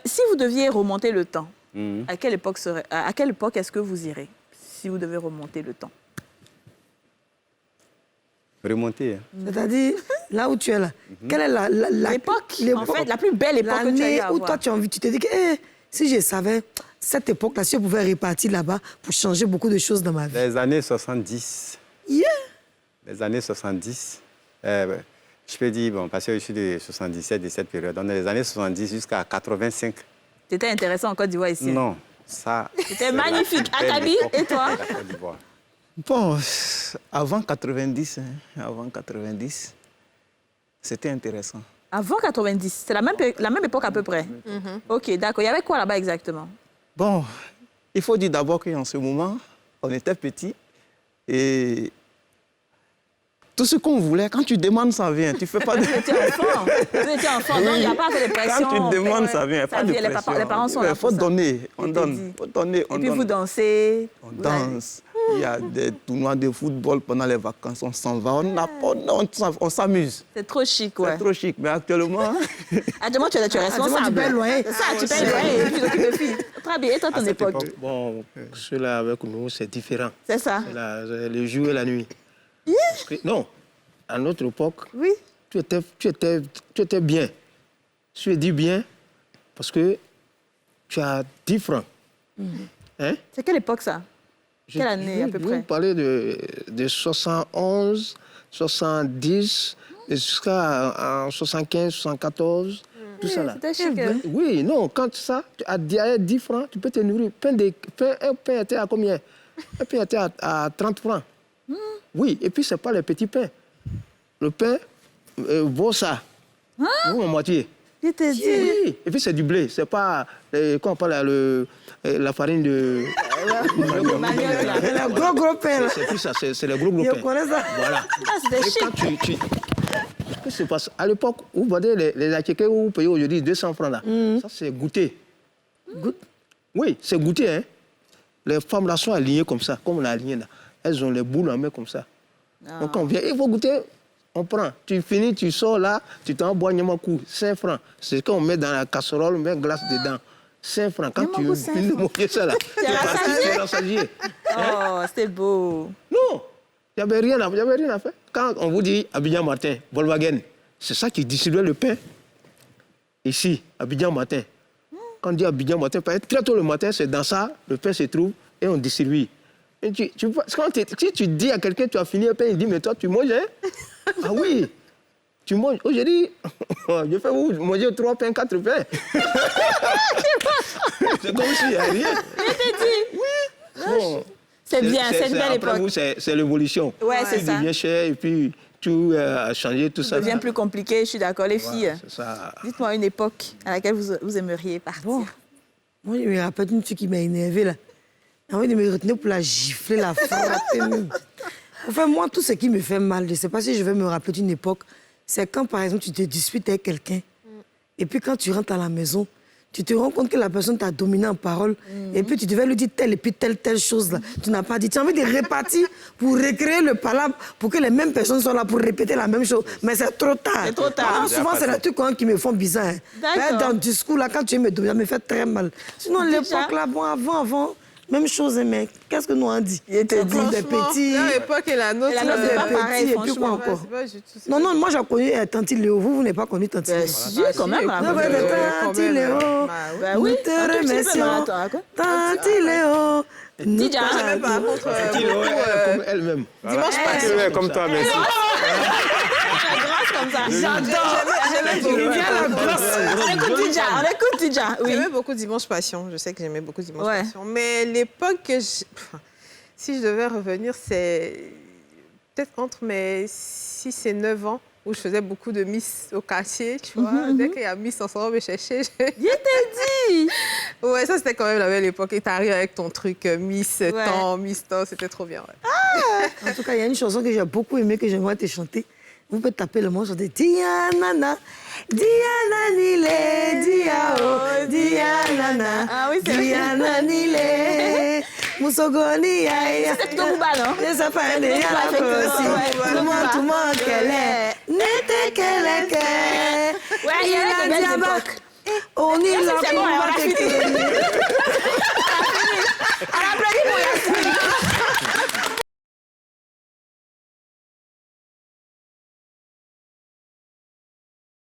Si vous deviez remonter le temps, à quelle époque est-ce que vous irez? Si vous devez remonter le temps. Remonter. C'est-à-dire, là où tu es là, quelle est l'époque, en fait, la plus belle époque que tu as eu à où avoir. toi tu as envie, tu te dis que si je savais cette époque-là, si je pouvais repartir là-bas pour changer beaucoup de choses dans ma vie. Les années 70. Yeah. Les années 70. Je peux dire, bon, parce que je suis de 77, de cette période. Dans les années 70 jusqu'à 85. C'était intéressant en Côte d'Ivoire ici. Non, ça... C'était magnifique. Akabi, et toi? Bon, avant 90, c'était intéressant. Avant 90, c'est la même époque à peu près. Ok, d'accord. Il y avait quoi là-bas exactement? Bon, il faut dire d'abord qu'en ce moment, on était petits et tout ce qu'on voulait, quand tu demandes, ça vient. Tu fais pas de... Tu étais enfant, donc il n'y a pas de pression. Quand tu demandes, ça vient. Pas de pression. Les parents sont là Il faut donner, on donne. Faut donner, on Et puis donne. vous dansez. On danse. Il y a des tournois de football pendant les vacances. On s'en va, on s'amuse. C'est trop chic, ouais. C'est trop chic, mais actuellement... Actuellement, tu es responsable. Tu payes le loyer. C'est ça, tu payes le loyer et tu t'occupes de filles. Très bien. Et toi, ton époque? Bon, ceux-là avec nous, c'est différent. C'est ça. C'est le jour et la nuit. Parce que, non, à notre époque, oui. tu étais bien. Tu es dit bien parce que tu as 10 francs. Hein? C'est quelle époque, ça? Quelle année, à peu près? Vous parlez de 71, 70, jusqu'à 75, 74, tout ça là. C'était chic. Oui, non, quand ça, à 10 francs, tu peux te nourrir. Un pain était à combien? Un pain était à 30 francs. Oui, et puis ce n'est pas les petits pains. Le pain vaut ça. Vous, en moitié. Il te dit. Oui, et puis c'est du blé. C'est pas, quand on parle la farine de... Le gros pain, là. C'est plus ça, c'est le gros pain. Je connais ça. Voilà. Ah, c'était Et chic. quand qu'est-ce qui se passe? À l'époque, vous voyez les attiquets où vous payez aujourd'hui 200 francs là. Ça, c'est goûter. Oui, c'est goûter, hein. Les femmes là sont alignées comme ça, comme on est aligné là. Elles ont les boules en main comme ça. Donc quand on vient, il faut goûter, on prend. Tu finis, tu sors là, tu t'en bois coup, 5 francs. C'est ce qu'on met dans la casserole, on met glace dedans. 5 francs. Quand tu finis de manger ça là, c'est rassasié. Oh, c'était beau. Non, il n'y avait rien à faire. Quand on vous dit Abidjan matin, Volkswagen, c'est ça qui distribuait le pain. Ici, Abidjan matin. Quand on dit Abidjan matin, très tôt le matin, c'est dans ça, le pain se trouve et on distribue. Et si tu dis à quelqu'un tu as fini le pain, il dit mais toi tu manges, hein? Ah oui, tu manges. Aujourd'hui, je fais vous manger 3 pains, 4 pains. C'est comme s'il n'y a rien. Je t'ai dit. Oui. Bon. C'est bien, c'est une belle après époque. vous, c'est l'évolution. Ouais, c'est ça. Il devient cher et puis tout a changé, tout ça. Ça devient plus compliqué, je suis d'accord. Les filles, ça. Dites-moi une époque à laquelle vous aimeriez partir. Bon, moi, je me rappelle d'une fille qui m'a énervée, là. J'ai envie de me retenir pour la gifler, la frapper. Enfin, moi, tout ce qui me fait mal, je ne sais pas si je vais me rappeler d'une époque, c'est quand, par exemple, tu te disputes avec quelqu'un, et puis quand tu rentres à la maison, tu te rends compte que la personne t'a dominé en parole, et puis tu devais lui dire telle et puis telle chose, là. Tu n'as pas dit. Tu as envie de répartir pour recréer le palabre, pour que les mêmes personnes soient là pour répéter la même chose. Mais c'est trop tard. C'est trop tard. Alors, souvent, c'est les trucs qui me font bizarre. Hein. D'accord. Dans le discours, là, quand tu me domines, ça me fait très mal. Sinon, l'époque, là, bon, avant... Même chose, mais qu'est-ce que nous on dit? Il était dit des petits. L'époque et la nôtre, Et la nôtre, c'est pas pareil, et puis quoi franchement. encore? Non, moi j'ai connu Tanti Léo. Vous n'avez pas connu Tanti Léo. Si, quand même. Tanti Léo. Bah oui, Nous te remercions. Tanti Léo. Tidja. Comme elle-même. Dimanche passé. Comme toi, merci. Comme ça. J'adore. On écoute Tidja. Oui. J'aimais beaucoup Dimanche Passion. Je sais que j'aimais beaucoup Dimanche Ouais. Passion. Mais l'époque que si je devais revenir, c'est peut-être entre mes 6 et 9 ans où je faisais beaucoup de Miss au quartier, tu vois. Dès qu'il y a Miss, on s'en va me chercher. Il était dit. Ouais, ça, c'était quand même la belle époque. Et t'arrives avec ton truc Miss Temps, Miss Temps. C'était trop bien, ouais. En tout cas, il y a une chanson que j'ai beaucoup aimée, que j'aimerais te chanter. Vous pouvez taper le mot, chanter Dianana, Diana Nile, Diao, Dianana. Ah oui, c'est vrai. Diana Nile, Musogoni, Yaya. C'est plutôt Bouba, non? Je sais pas, il y a la Ouais, tout le monde, qu'elle est. N'était qu'elle est. Ouais, il y a des belles époques. On est là C'est bon, pour